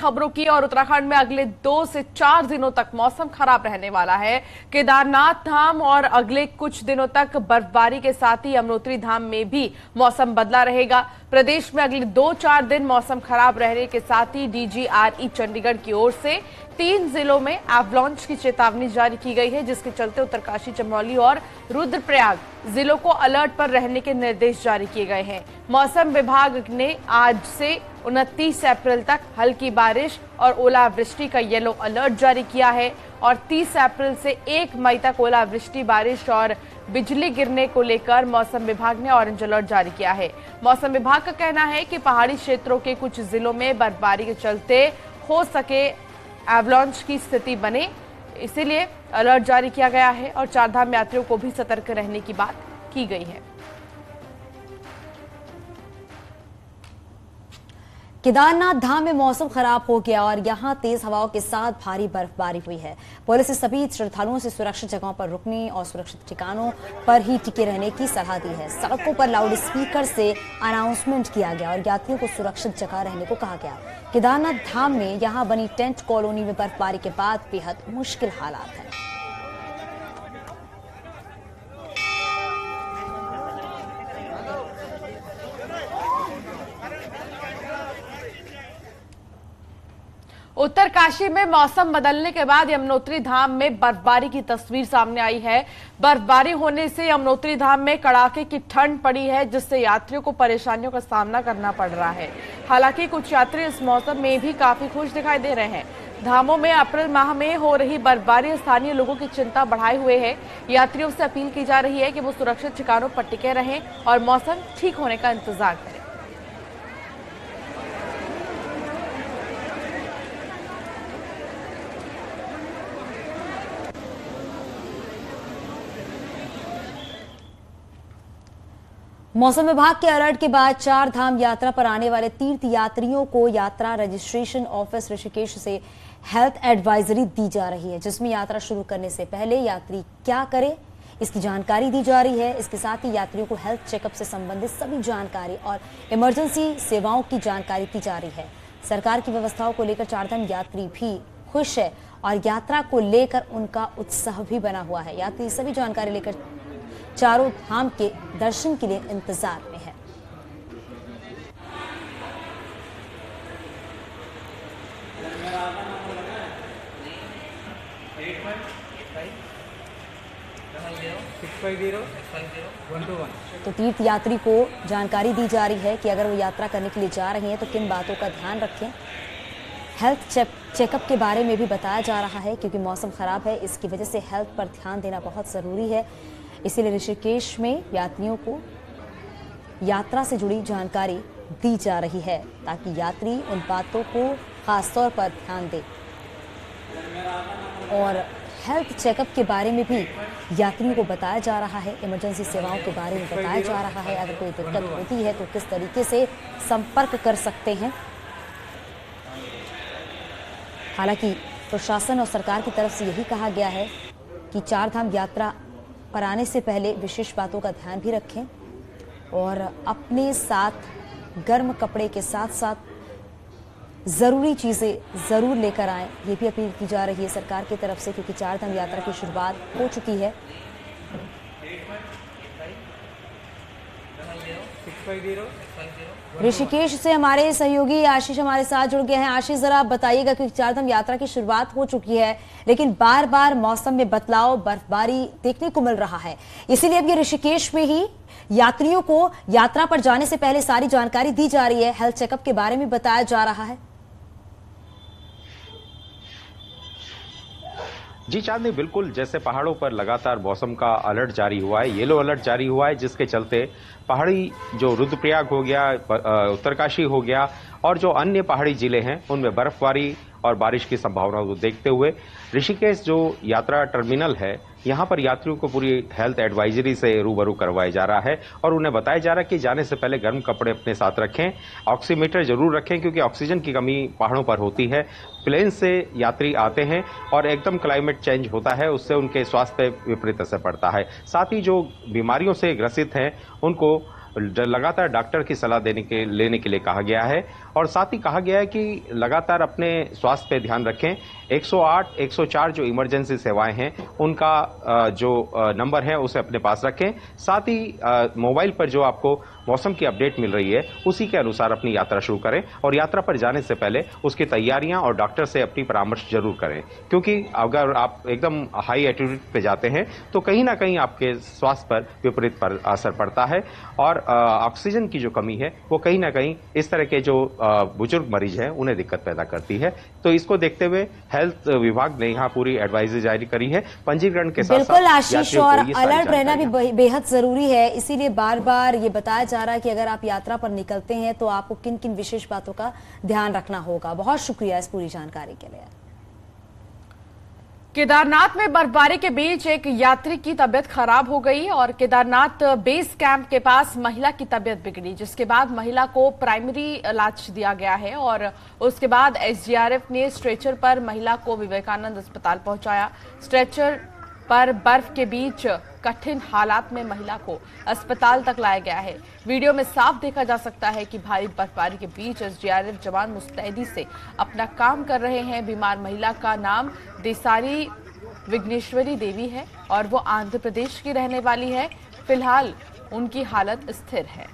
खबरों की और उत्तराखंड में अगले 2 से 4 दिनों तक मौसम खराब रहने वाला है। केदारनाथ धाम और अगले कुछ दिनों तक बर्फबारी के साथ ही यमुनोत्री धाम में भी मौसम बदला रहेगा। प्रदेश में अगले 2-4 दिन मौसम खराब रहने के साथ ही DGRE चंडीगढ़ की ओर से 3 जिलों में एवलांच की चेतावनी जारी की गई है, जिसके चलते उत्तरकाशी, चमोली और रुद्रप्रयाग जिलों को अलर्ट पर रहने के निर्देश जारी किए गए हैं। मौसम विभाग ने आज से 29 अप्रैल तक हल्की बारिश और ओलावृष्टि का येलो अलर्ट जारी किया है और 30 अप्रैल से 1 मई तक ओलावृष्टि, बारिश और बिजली गिरने को लेकर मौसम विभाग ने ऑरेंज अलर्ट जारी किया है। मौसम विभाग का कहना है कि पहाड़ी क्षेत्रों के कुछ जिलों में बर्फबारी के चलते हो सके एवलांच की स्थिति बने, इसीलिए अलर्ट जारी किया गया है और चारधाम यात्रियों को भी सतर्क रहने की बात की गई है। केदारनाथ धाम में मौसम खराब हो गया और यहां तेज हवाओं के साथ भारी बर्फबारी हुई है। पुलिस ने सभी श्रद्धालुओं से सुरक्षित जगहों पर रुकने और सुरक्षित ठिकानों पर ही टिके रहने की सलाह दी है। सड़कों पर लाउड स्पीकर से अनाउंसमेंट किया गया और यात्रियों को सुरक्षित जगह रहने को कहा गया। केदारनाथ धाम में यहां बनी टेंट कॉलोनी में बर्फबारी के बाद बेहद मुश्किल हालात है। उत्तरकाशी में मौसम बदलने के बाद यमुनोत्री धाम में बर्फबारी की तस्वीर सामने आई है। बर्फबारी होने से यमुनोत्री धाम में कड़ाके की ठंड पड़ी है, जिससे यात्रियों को परेशानियों का सामना करना पड़ रहा है। हालांकि कुछ यात्री इस मौसम में भी काफी खुश दिखाई दे रहे हैं। धामों में अप्रैल माह में हो रही बर्फबारी स्थानीय लोगों की चिंता बढ़ाए हुए है। यात्रियों से अपील की जा रही है कि वो सुरक्षित ठिकानों पर टिके रहें और मौसम ठीक होने का इंतजार करें। मौसम विभाग के अलर्ट के बाद चार धाम यात्रा पर आने वाले तीर्थ यात्रियों को यात्रा रजिस्ट्रेशन ऑफिस ऋषिकेश से हेल्थ एडवाइजरी दी जा रही है, जिसमें यात्रा शुरू करने से पहले यात्री क्या करे इसकी जानकारी दी जा रही है। इसके साथ ही यात्रियों को हेल्थ चेकअप से संबंधित सभी जानकारी और इमरजेंसी सेवाओं की जानकारी दी जा रही है। सरकार की व्यवस्थाओं को लेकर चारधाम यात्री भी खुश है और यात्रा को लेकर उनका उत्साह भी बना हुआ है। यात्री सभी जानकारी लेकर चारों धाम के दर्शन के लिए इंतजार में है। तो तीर्थ यात्री को जानकारी दी जा रही है कि अगर वो यात्रा करने के लिए जा रही हैं तो किन बातों का ध्यान रखें। हेल्थ चेकअप के बारे में भी बताया जा रहा है, क्योंकि मौसम खराब है, इसकी वजह से हेल्थ पर ध्यान देना बहुत ज़रूरी है। इसीलिए ऋषिकेश में यात्रियों को यात्रा से जुड़ी जानकारी दी जा रही है, ताकि यात्री उन बातों को खास तौर पर ध्यान दें। और हेल्थ चेकअप के बारे में भी यात्रियों को बताया जा रहा है, इमरजेंसी सेवाओं के बारे में बताया जा रहा है। अगर कोई दिक्कत होती है तो किस तरीके से संपर्क कर सकते हैं। हालांकि प्रशासन और सरकार की तरफ से यही कहा गया है कि चारधाम यात्रा पर आने से पहले विशेष बातों का ध्यान भी रखें और अपने साथ गर्म कपड़े के साथ साथ ज़रूरी चीज़ें ज़रूर लेकर आएं। ये भी अपील की जा रही है सरकार की तरफ से, क्योंकि चारधाम यात्रा की शुरुआत हो चुकी है। ऋषिकेश से हमारे सहयोगी आशीष हमारे साथ जुड़ गए हैं। आशीष, जरा आप बताइएगा कि चारधाम यात्रा की शुरुआत हो चुकी है, लेकिन बार बार मौसम में बदलाव, बर्फबारी देखने को मिल रहा है, इसीलिए अब ये ऋषिकेश में ही यात्रियों को यात्रा पर जाने से पहले सारी जानकारी दी जा रही है, हेल्थ चेकअप के बारे में बताया जा रहा है। जी चांदनी, बिल्कुल जैसे पहाड़ों पर लगातार मौसम का अलर्ट जारी हुआ है, येलो अलर्ट जारी हुआ है, जिसके चलते पहाड़ी जो रुद्रप्रयाग हो गया, उत्तरकाशी हो गया और जो अन्य पहाड़ी जिले हैं उनमें बर्फबारी और बारिश की संभावना को देखते हुए ऋषिकेश जो यात्रा टर्मिनल है, यहाँ पर यात्रियों को पूरी हेल्थ एडवाइजरी से रूबरू करवाया जा रहा है और उन्हें बताया जा रहा है कि जाने से पहले गर्म कपड़े अपने साथ रखें, ऑक्सीमीटर जरूर रखें, क्योंकि ऑक्सीजन की कमी पहाड़ों पर होती है। प्लेन से यात्री आते हैं और एकदम क्लाइमेट चेंज होता है, उससे उनके स्वास्थ्य पर विपरीत असर पड़ता है। साथ ही जो बीमारियों से ग्रसित हैं उनको लगातार डॉक्टर की सलाह लेने के लिए कहा गया है और साथ ही कहा गया है कि लगातार अपने स्वास्थ्य पे ध्यान रखें। 108, 104 जो इमरजेंसी सेवाएं हैं उनका जो नंबर है उसे अपने पास रखें। साथ ही मोबाइल पर जो आपको मौसम की अपडेट मिल रही है उसी के अनुसार अपनी यात्रा शुरू करें और यात्रा पर जाने से पहले उसकी तैयारियां और डॉक्टर से अपनी परामर्श जरूर करें, क्योंकि अगर आप एकदम हाई एल्टीट्यूड पे जाते हैं तो कहीं ना कहीं आपके स्वास्थ्य पर विपरीत असर पड़ता है और ऑक्सीजन की जो कमी है वो कहीं ना कहीं इस तरह के जो बुजुर्ग मरीज हैं उन्हें दिक्कत पैदा करती है। तो इसको देखते हुए हेल्थ विभाग ने यहाँ पूरी एडवाइजरी जारी करी है। पंजीकरण के साथ बिल्कुल आशीष, और अलर्ट रहना भी बेहद जरूरी है, इसीलिए बार बार ये बताया जा रहा है कि अगर आप यात्रा पर निकलते हैं तो आपको किन किन विशेष बातों का ध्यान रखना होगा। बहुत शुक्रिया इस पूरी जानकारी के लिए। केदारनाथ में बर्फबारी के बीच एक यात्री की तबीयत खराब हो गई और केदारनाथ बेस कैंप के पास महिला की तबीयत बिगड़ी, जिसके बाद महिला को प्राइमरी इलाज दिया गया है और उसके बाद एसडीआरएफ ने स्ट्रेचर पर महिला को विवेकानंद अस्पताल पहुंचाया। स्ट्रेचर पर बर्फ के बीच कठिन हालात में महिला को अस्पताल तक लाया गया है। वीडियो में साफ देखा जा सकता है कि भारी बर्फबारी के बीच एसडीआरएफ जवान मुस्तैदी से अपना काम कर रहे हैं। बीमार महिला का नाम देसारी विघ्नेश्वरी देवी है और वो आंध्र प्रदेश की रहने वाली है। फिलहाल उनकी हालत स्थिर है।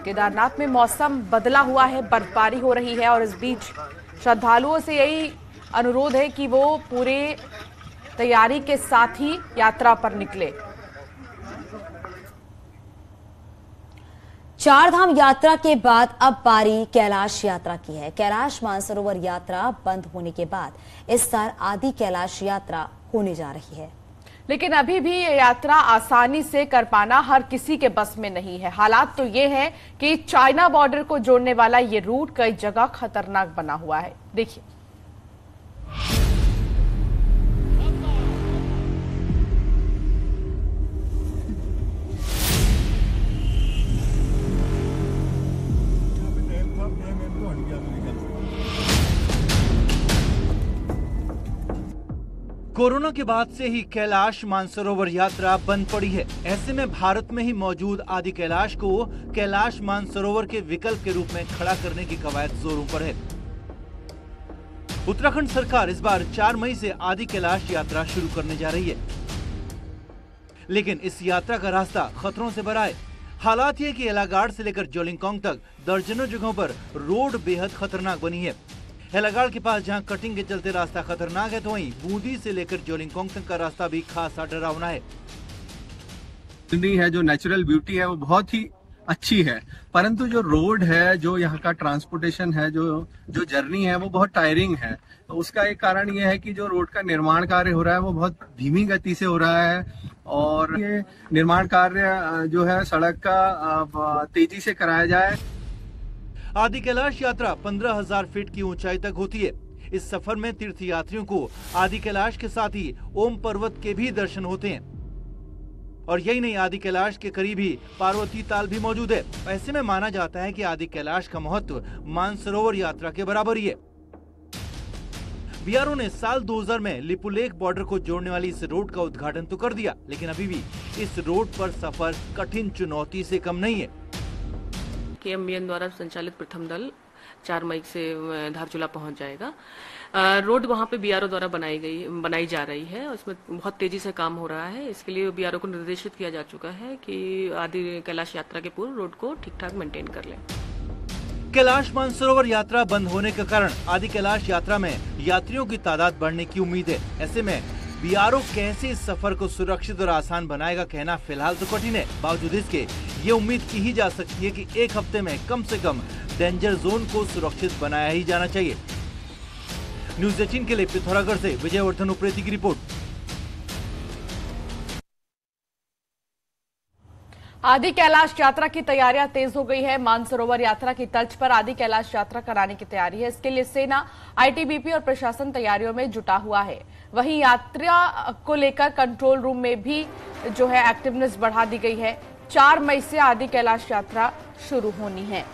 केदारनाथ में मौसम बदला हुआ है, बर्फबारी हो रही है और इस बीच श्रद्धालुओं से यही अनुरोध है कि वो पूरे तैयारी के साथ ही यात्रा पर निकले। चार धाम यात्रा के बाद अब बारी कैलाश यात्रा की है। कैलाश मानसरोवर यात्रा बंद होने के बाद इस साल आदि कैलाश यात्रा होने जा रही है, लेकिन अभी भी ये यात्रा आसानी से कर पाना हर किसी के बस में नहीं है। हालात तो ये है कि चाइना बॉर्डर को जोड़ने वाला ये रूट कई जगह खतरनाक बना हुआ है। देखिए, कोरोना के बाद से ही कैलाश मानसरोवर यात्रा बंद पड़ी है। ऐसे में भारत में ही मौजूद आदि कैलाश को कैलाश मानसरोवर के विकल्प के रूप में खड़ा करने की कवायद जोरों पर है। उत्तराखंड सरकार इस बार 4 मई से आदि कैलाश यात्रा शुरू करने जा रही है, लेकिन इस यात्रा का रास्ता खतरों से भरा है। हालात ये कि एलागाड़ से लेकर जोलिंगकांग तक दर्जनों जगहों पर रोड बेहद खतरनाक बनी है। एलागाड़ के पास जहां कटिंग के चलते रास्ता खतरनाक है, तो वहीं बूंदी से लेकर जोलिंगकांग तक का रास्ता भी खासा डरावना है। है जो नेचुरल ब्यूटी है वो बहुत ही अच्छी है, परंतु जो रोड है, जो यहाँ का ट्रांसपोर्टेशन है, जो जर्नी है वो बहुत टायरिंग है। तो उसका एक कारण ये है कि जो रोड का निर्माण कार्य हो रहा है वो बहुत धीमी गति से हो रहा है और ये निर्माण कार्य जो है सड़क का तेजी से कराया जाए। आदि कैलाश यात्रा 15,000 फीट की ऊंचाई तक होती है। इस सफर में तीर्थ यात्रियों को आदि कैलाश के साथ ही ओम पर्वत के भी दर्शन होते हैं और यही नहीं, आदि कैलाश के करीब ही पार्वती ताल भी मौजूद है। ऐसे में माना जाता है कि आदि कैलाश का महत्व मानसरोवर यात्रा के बराबर ही है। बीआरओ ने साल 2000 में लिपुलेख बॉर्डर को जोड़ने वाली इस रोड का उद्घाटन तो कर दिया, लेकिन अभी भी इस रोड पर सफर कठिन चुनौती से कम नहीं है। केएमबीएन द्वारा संचालित प्रथम दल 4 मई से धारचूला पहुंच जाएगा। रोड वहां पे बीआरओ द्वारा बनाई जा रही है, उसमें बहुत तेजी से काम हो रहा है। इसके लिए बीआरओ को निर्देशित किया जा चुका है कि आदि कैलाश यात्रा के पूर्व रोड को ठीक ठाक मेंटेन कर लें। कैलाश मानसरोवर यात्रा बंद होने के कारण आदि कैलाश यात्रा में यात्रियों की तादाद बढ़ने की उम्मीद है। ऐसे में बीआरओ कैसे इस सफर को सुरक्षित और आसान बनाएगा, कहना फिलहाल तो कठिन है। बावजूद इसके ये उम्मीद की ही जा सकती है कि एक हफ्ते में कम से कम डेंजर जोन को सुरक्षित बनाया ही जाना चाहिए। न्यूज़ 18 के लिए पिथौरागढ़ से विजयवर्धन उप्रेती की रिपोर्ट। आदि कैलाश यात्रा की तैयारियां तेज हो गई है। मानसरोवर यात्रा की तर्ज पर आदि कैलाश यात्रा कराने की तैयारी है। इसके लिए सेना, आईटीबीपी और प्रशासन तैयारियों में जुटा हुआ है। वहीं यात्रा को लेकर कंट्रोल रूम में भी जो है एक्टिवनेस बढ़ा दी गई है। 4 मई से आदि कैलाश यात्रा शुरू होनी है।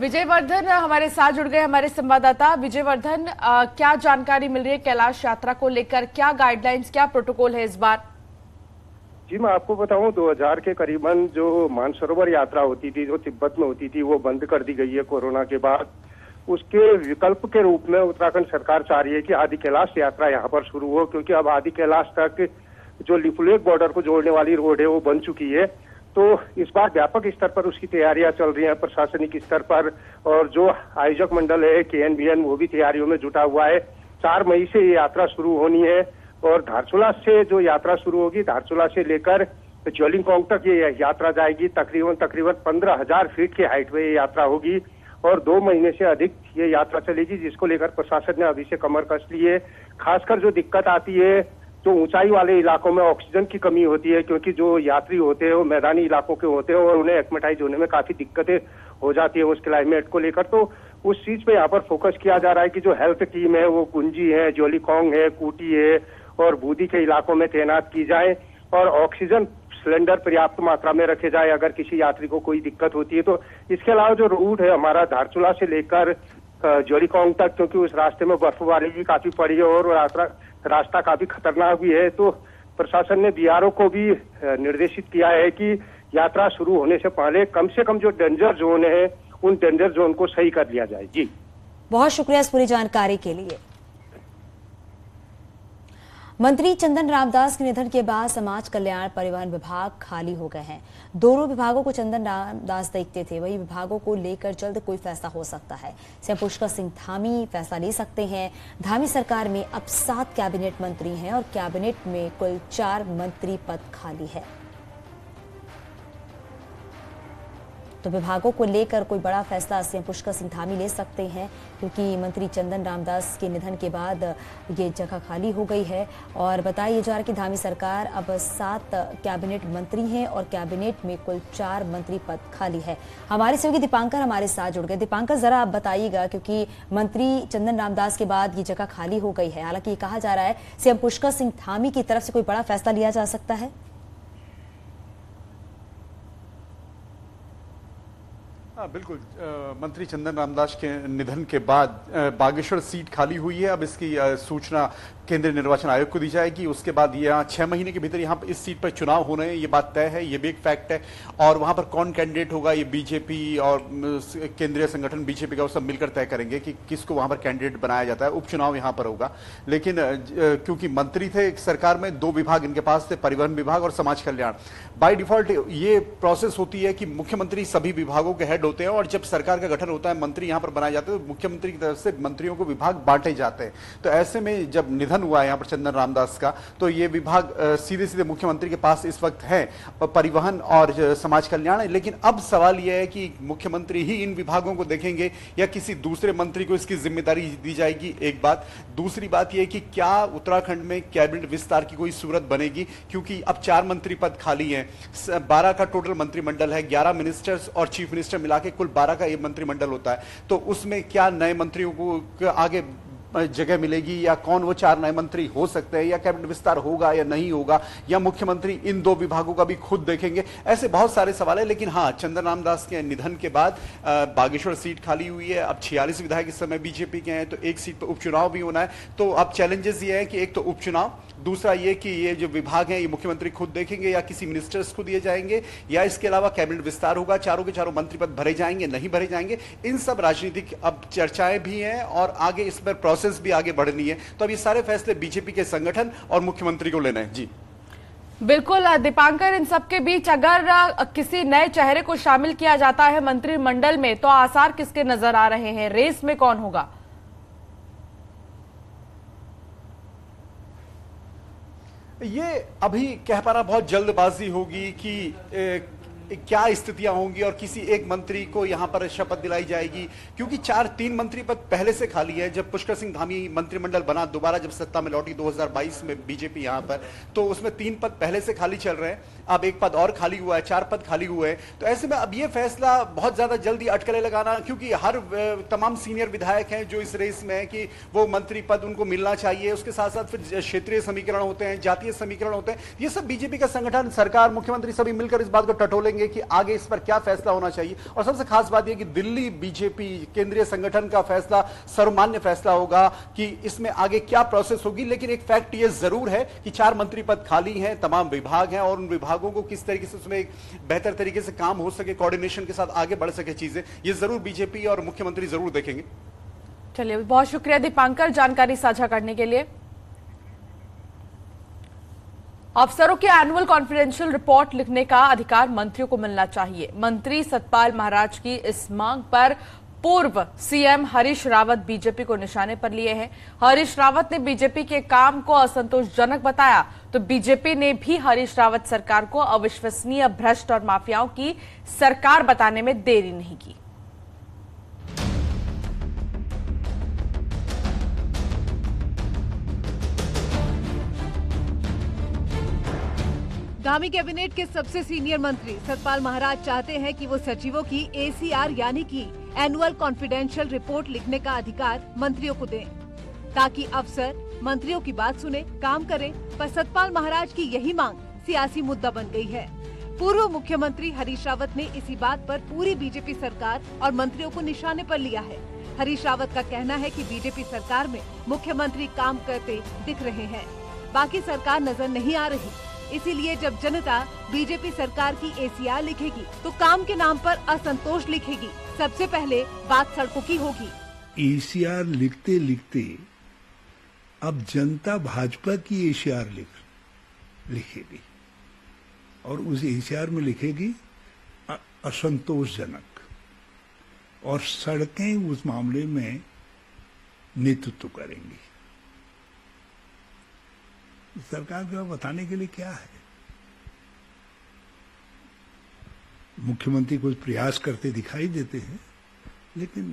विजयवर्धन हमारे साथ जुड़ गए, हमारे संवाददाता। विजयवर्धन, क्या जानकारी मिल रही है कैलाश यात्रा को लेकर? क्या गाइडलाइंस, क्या प्रोटोकॉल है इस बार? जी, मैं आपको बताऊं 2000 के करीबन जो मानसरोवर यात्रा होती थी, जो तिब्बत में होती थी, वो बंद कर दी गई है कोरोना के बाद। उसके विकल्प के रूप में उत्तराखंड सरकार चाह रही है कि आदि कैलाश यात्रा यहाँ पर शुरू हो, क्योंकि अब आदि कैलाश तक जो लिपुलेख बॉर्डर को जोड़ने वाली रोड है वो बन चुकी है। तो इस बार व्यापक स्तर पर उसकी तैयारियां चल रही हैं प्रशासनिक स्तर पर, और जो आयोजक मंडल है KNBN वो भी तैयारियों में जुटा हुआ है। 4 मई से ये यात्रा शुरू होनी है और धारचूला से जो यात्रा शुरू होगी, धारचूला से लेकर ज्वालिंगकोंग तक ये यात्रा जाएगी। तकरीबन 15,000 फीट की हाइट में ये यात्रा होगी और 2 महीने से अधिक ये यात्रा चलेगी, जिसको लेकर प्रशासन ने अभी से कमर कस ली है। खासकर जो दिक्कत आती है, जो ऊंचाई वाले इलाकों में ऑक्सीजन की कमी होती है, क्योंकि जो यात्री होते हैं वो मैदानी इलाकों के होते हैं और उन्हें एक्मेटाइज होने में काफी दिक्कतें हो जाती है उस क्लाइमेट को लेकर। तो उस चीज पे यहाँ पर फोकस किया जा रहा है कि जो हेल्थ टीम है वो गुंजी है, ज्वालिंगकोंग है, कूटी है और बूदी के इलाकों में तैनात की जाए और ऑक्सीजन सिलेंडर पर्याप्त मात्रा में रखे जाए अगर किसी यात्री को कोई दिक्कत होती है तो। इसके अलावा जो रूट है हमारा धारचूला से लेकर ज्वालिंगकोंग तक, क्योंकि उस रास्ते में बर्फबारी भी काफी पड़ी है और रास्ता काफी खतरनाक भी है, तो प्रशासन ने BRO को भी निर्देशित किया है कि यात्रा शुरू होने से कम जो डेंजर जोन है उन डेंजर जोन को सही कर लिया जाए। जी, बहुत शुक्रिया इस पूरी जानकारी के लिए। मंत्री चंदन रामदास के निधन के बाद समाज कल्याण परिवहन विभाग खाली हो गए हैं। दोनों विभागों को चंदन रामदास देखते थे, वही विभागों को लेकर जल्द कोई फैसला हो सकता है। सीएम पुष्कर सिंह धामी फैसला ले सकते हैं। धामी सरकार में अब 7 कैबिनेट मंत्री हैं और कैबिनेट में कुल 4 मंत्री पद खाली है। तो विभागों को लेकर कोई बड़ा फैसला सीएम पुष्कर सिंह धामी ले सकते हैं, क्योंकि मंत्री चंदन रामदास के निधन के बाद ये जगह खाली हो गई है। और बताया जा रहा है कि धामी सरकार अब 7 कैबिनेट मंत्री हैं और कैबिनेट में कुल 4 मंत्री पद खाली है। हमारे सहयोगी दीपांकर हमारे साथ जुड़ गए। दीपांकर, जरा आप बताइएगा, क्योंकि मंत्री चंदन रामदास के बाद ये जगह खाली हो गई है। हालांकि ये कहा जा रहा है सीएम पुष्कर सिंह धामी की तरफ से कोई बड़ा फैसला लिया जा सकता है। बिल्कुल, मंत्री चंदन रामदास के निधन के बाद बागेश्वर सीट खाली हुई है। अब इसकी सूचना केंद्रीय निर्वाचन आयोग को दी जाएगी। उसके बाद यहाँ 6 महीने के भीतर यहाँ पर इस सीट पर चुनाव हो रहे हैं, ये बात तय है, ये भी एक फैक्ट है। और वहां पर कौन कैंडिडेट होगा ये बीजेपी और केंद्रीय संगठन बीजेपी का वो सब मिलकर तय करेंगे कि किसको वहां पर कैंडिडेट बनाया जाता है। उपचुनाव यहाँ पर होगा, लेकिन क्योंकि मंत्री थे सरकार में, 2 विभाग इनके पास थे, परिवहन विभाग और समाज कल्याण। बाय डिफॉल्ट ये प्रोसेस होती है कि मुख्यमंत्री सभी विभागों के हेड होते हैं और जब सरकार का गठन होता है, मंत्री यहाँ पर बनाए जाते हैं, तो मुख्यमंत्री की तरफ से मंत्रियों को विभाग बांटे जाते हैं। तो ऐसे में जब निधन हुआ है यहाँ पर चंदन रामदास का, तो ये विभाग सीधे सीधे मुख्यमंत्री के पास इस वक्त है, परिवहन और समाज कल्याण। लेकिन अब सवाल यह है कि मुख्यमंत्री ही इन विभागों को देखेंगे या किसी दूसरे मंत्री को इसकी जिम्मेदारी दी जाएगी, एक बात। दूसरी बात यह कि क्या उत्तराखंड में कैबिनेट विस्तार की कोई सूरत बनेगी, क्योंकि अब 4 मंत्री पद खाली हैं। 12 का टोटल मंत्रिमंडल है, 11 मिनिस्टर्स और चीफ मिनिस्टर मिला के कुल 12 का ये मंत्रिमंडल होता है। तो उसमें क्या नए मंत्रियों को आगे जगह मिलेगी, या कौन वो 4 नए मंत्री हो सकते हैं, या कैबिनेट विस्तार होगा या नहीं होगा, या मुख्यमंत्री इन 2 विभागों का भी खुद देखेंगे, ऐसे बहुत सारे सवाल है। लेकिन हाँ, चंदन रामदास के निधन के बाद बागेश्वर सीट खाली हुई है। अब 46 विधायक इस समय बीजेपी के हैं, तो एक सीट पर उपचुनाव भी होना है। तो अब चैलेंजेस ये है कि एक तो उपचुनाव, दूसरा ये कि ये जो विभाग हैं ये मुख्यमंत्री खुद देखेंगे या किसी मिनिस्टर्स को दिए जाएंगे, या इसके अलावा कैबिनेट विस्तार होगा, चारों के चारों मंत्री पद भरे जाएंगे, नहीं भरे जाएंगे। इन सब राजनीतिक अब चर्चाएं भी हैं और आगे इस पर प्रोसेस भी आगे बढ़नी है। तो अब ये सारे फैसले बीजेपी के संगठन और मुख्यमंत्री को लेना है। जी बिल्कुल दीपांकर, इन सबके बीच अगर किसी नए चेहरे को शामिल किया जाता है मंत्रिमंडल में, तो आसार किसके नजर आ रहे हैं? रेस में कौन होगा? ये अभी कह पाना बहुत जल्दबाजी होगी कि क्या स्थितियां होंगी और किसी एक मंत्री को यहां पर शपथ दिलाई जाएगी, क्योंकि 3 मंत्री पद पहले से खाली है। जब पुष्कर सिंह धामी मंत्रिमंडल बना, दोबारा जब सत्ता में लौटी 2022 में बीजेपी यहां पर, तो उसमें 3 पद पहले से खाली चल रहे हैं। अब एक पद और खाली हुआ है, 4 पद खाली हुए हैं। तो ऐसे में अब ये फैसला बहुत ज्यादा जल्दी अटकलें लगाना, क्योंकि हर तमाम सीनियर विधायक हैं जो इस रेस में है कि वो मंत्री पद उनको मिलना चाहिए, उसके साथ साथ फिर क्षेत्रीय समीकरण होते हैं, जातीय समीकरण होते हैं। ये सब बीजेपी का संगठन, सरकार, मुख्यमंत्री सभी मिलकर इस बात को टटोलेंगे कि आगे इस पर क्या फैसला होना चाहिए। और सबसे खास बात यह कि दिल्ली बीजेपी केंद्रीय संगठन का फैसला सर्वमान्य फैसला होगा कि इसमें आगे क्या प्रोसेस होगी। लेकिन एक फैक्ट ये जरूर है कि 4 मंत्री पद खाली हैं, तमाम विभाग हैं, और उन विभागों को किस तरीके से उसमें एक बेहतर तरीके से काम हो सके, कोऑर्डिनेशन के साथ आगे बढ़ सके चीजें, ये जरूर बीजेपी और मुख्यमंत्री जरूर देखेंगे। चलिए, बहुत शुक्रिया दीपांकर जानकारी साझा करने के लिए। अफसरों के एनुअल कॉन्फिडेंशियल रिपोर्ट लिखने का अधिकार मंत्रियों को मिलना चाहिए। मंत्री सतपाल महाराज की इस मांग पर पूर्व सीएम हरीश रावत बीजेपी को निशाने पर लिए हैं। हरीश रावत ने बीजेपी के काम को असंतोषजनक बताया तो बीजेपी ने भी हरीश रावत सरकार को अविश्वसनीय, भ्रष्ट और माफियाओं की सरकार बताने में देरी नहीं की। धामी कैबिनेट के सबसे सीनियर मंत्री सतपाल महाराज चाहते हैं कि वो सचिवों की एसीआर यानी कि एनुअल कॉन्फिडेंशियल रिपोर्ट लिखने का अधिकार मंत्रियों को दें, ताकि अफसर मंत्रियों की बात सुने, काम करें। पर सतपाल महाराज की यही मांग सियासी मुद्दा बन गई है। पूर्व मुख्यमंत्री हरीश रावत ने इसी बात पर पूरी बीजेपी सरकार और मंत्रियों को निशाने पर लिया है। हरीश रावत का कहना है कि बीजेपी सरकार में मुख्यमंत्री काम करते दिख रहे हैं, बाकी सरकार नजर नहीं आ रही। इसीलिए जब जनता बीजेपी सरकार की एसीआर लिखेगी तो काम के नाम पर असंतोष लिखेगी। सबसे पहले बात सड़कों की होगी। एसीआर लिखते लिखते अब जनता भाजपा की एसीआर लिखेगी और उस एसीआर में लिखेगी असंतोषजनक, और सड़कें उस मामले में नेतृत्व करेंगी। सरकार को बताने के लिए क्या है? मुख्यमंत्री कुछ प्रयास करते दिखाई देते हैं, लेकिन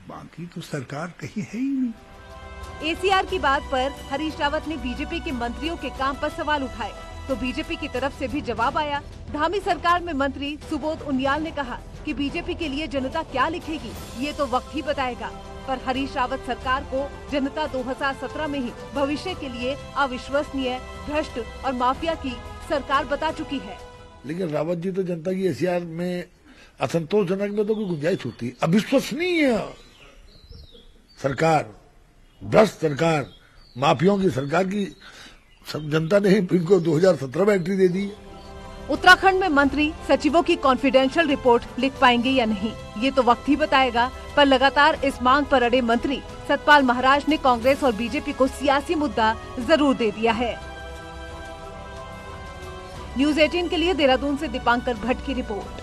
बाकी तो सरकार कहीं है ही नहीं। एसीआर की बात पर हरीश रावत ने बीजेपी के मंत्रियों के काम पर सवाल उठाए तो बीजेपी की तरफ से भी जवाब आया। धामी सरकार में मंत्री सुबोध उनियाल ने कहा कि बीजेपी के लिए जनता क्या लिखेगी ये तो वक्त ही बताएगा। पर हरीश रावत सरकार को जनता 2017 में ही भविष्य के लिए अविश्वसनीय, भ्रष्ट और माफिया की सरकार बता चुकी है। लेकिन रावत जी तो जनता की एसीआर में असंतोषजनक में तो कोई गुंजाइश होती, अविश्वसनीय सरकार, भ्रष्ट सरकार, माफियाओं की सरकार की सब जनता ने इनको 2017 में एंट्री दे दी। उत्तराखंड में मंत्री सचिवों की कॉन्फिडेंशियल रिपोर्ट लिख पाएंगे या नहीं ये तो वक्त ही बताएगा। पर लगातार इस मांग पर अड़े मंत्री सतपाल महाराज ने कांग्रेस और बीजेपी को सियासी मुद्दा जरूर दे दिया है। न्यूज़ 18 के लिए देहरादून से दीपांकर भट्ट की रिपोर्ट।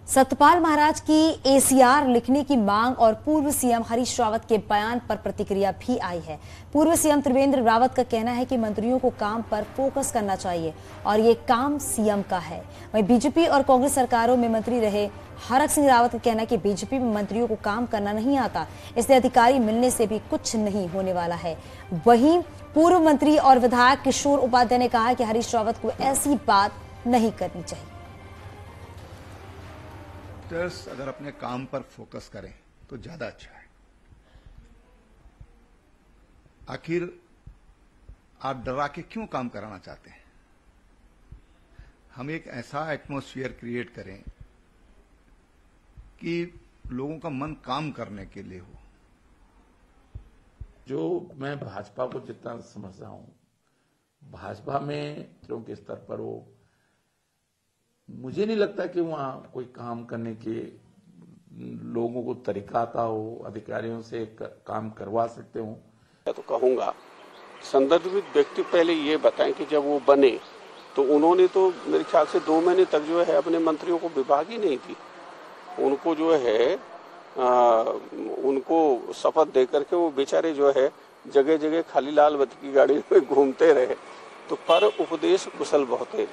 सतपाल महाराज की एसीआर लिखने की मांग और पूर्व सीएम हरीश रावत के बयान पर प्रतिक्रिया भी आई है। पूर्व सीएम त्रिवेंद्र रावत का कहना है कि मंत्रियों को काम पर फोकस करना चाहिए और ये काम सीएम का है। वहीं बीजेपी और कांग्रेस सरकारों में मंत्री रहे हरक सिंह रावत का कहना है कि बीजेपी में मंत्रियों को काम करना नहीं आता, इसलिए अधिकारी मिलने से भी कुछ नहीं होने वाला है। वहीं पूर्व मंत्री और विधायक किशोर उपाध्याय ने कहा कि हरीश रावत को ऐसी बात नहीं करनी चाहिए। अगर अपने काम पर फोकस करें तो ज्यादा अच्छा है। आखिर आप डरा के क्यों काम कराना चाहते हैं? हम एक ऐसा एटमॉस्फेयर क्रिएट करें कि लोगों का मन काम करने के लिए हो। जो मैं भाजपा को जितना समझ रहा हूं, भाजपा में मंत्रियों के स्तर पर वो मुझे नहीं लगता कि वहां कोई काम करने के लोगों को तरीका आता हो, अधिकारियों से काम करवा सकते हो। मैं तो कहूंगा संदर्भित व्यक्ति पहले ये बताएं कि जब वो बने तो उन्होंने तो मेरे ख्याल से 2 महीने तक जो है अपने मंत्रियों को विभाग ही नहीं दी। उनको जो है उनको शपथ दे करके वो बेचारे जो है जगह जगह खाली लाल बत्ती की गाड़ी में घूमते रहे। तो पर उपदेश कुशल बहुत है।